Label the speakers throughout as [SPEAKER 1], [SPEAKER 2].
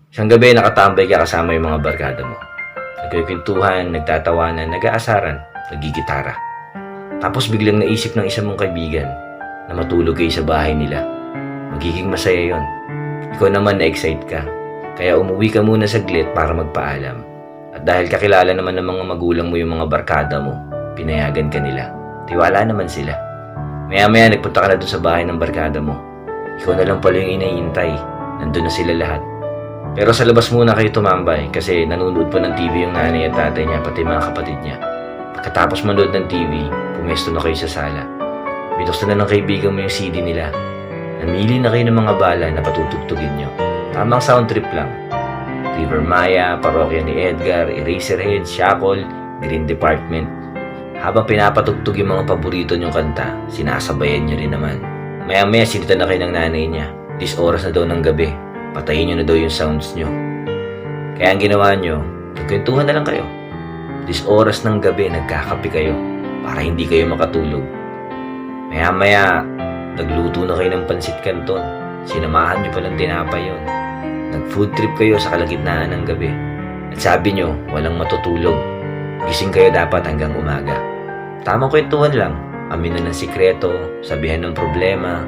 [SPEAKER 1] Isang gabi nakatambay ka kasama yung mga barkada mo. Nagkikwentuhan, nagtatawanan, nag-aasaran, nagigitara. Tapos biglang naisip ng isa mong kaibigan na matulog kayo sa bahay nila. Magiging masaya yon. Ikaw naman na-excite ka. Kaya umuwi ka muna saglit para magpaalam. At dahil kakilala naman ng mga magulang mo yung mga barkada mo, pinayagan ka nila. Tiwala naman sila. Maya-maya nagpunta ka na dun sa bahay ng barkada mo. Ikaw na lang pala yung inahihintay. Nandun na sila lahat. Pero sa labas muna kayo tumambay kasi nanonood pa ng TV yung nanay at tatay niya pati mga kapatid niya. Pagkatapos manood ng TV, pumesto na kayo sa sala. Binuksan na ng kaibigan mo yung CD nila. Namili na kayo ng mga bala na patutugtugin nyo. Tamang sound trip lang. River Maya, Parokya ni Edgar, Eraserhead, Shackle, Green Department. Habang pinapatugtog yung mga paborito nyong kanta, sinasabayan nyo rin naman. Maya-maya sinita na kayo ng nanay niya. This oras na daw ng gabi. Patayin nyo na daw yung sounds nyo. Kaya ang ginawa nyo, nagkwentuhan na lang kayo. This oras ng gabi, nagkakape kayo para hindi kayo makatulog. Maya-maya, nagluto na kayo ng pansit canton. Sinamahan nyo palang tinapay yun. Nag-food trip kayo sa kalagitnaan ng gabi. At sabi nyo, walang matutulog. Gising kayo dapat hanggang umaga. Tamang kwentuhan lang. Aminan ng sikreto, sabihan ng problema.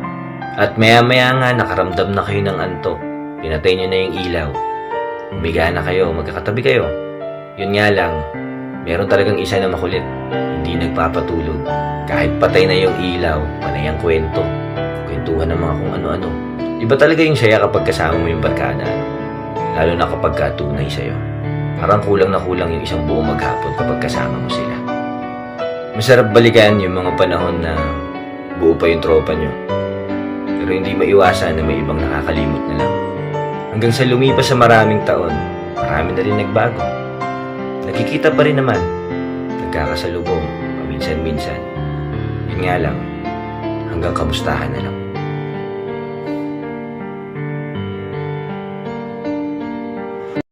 [SPEAKER 1] At maya-maya nga, nakaramdam na kayo ng antok. Pinatay nyo na yung ilaw. Humiga na kayo, magkakatabi kayo. Yun nga lang, meron talagang isa na makulit. Hindi nagpapatulog. Kahit patay na yung ilaw, panay ang kwento. Kwentuhan ng mga kung ano-ano. Iba talaga yung saya kapag kasama mo yung barkada. Lalo na kapag tunay sa'yo. Parang kulang na kulang yung isang buong maghapon kapag kasama mo sila. Masarap balikan yung mga panahon na buo pa yung tropa nyo. Pero hindi maiwasan na may ibang nakakalimot na lang. Hanggang sa lumipas sa maraming taon, marami na rin nagbago. Nakikita pa rin naman. Nagkakasalubong, paminsan-minsan. Yun nga lang, hanggang kamustahan na lang.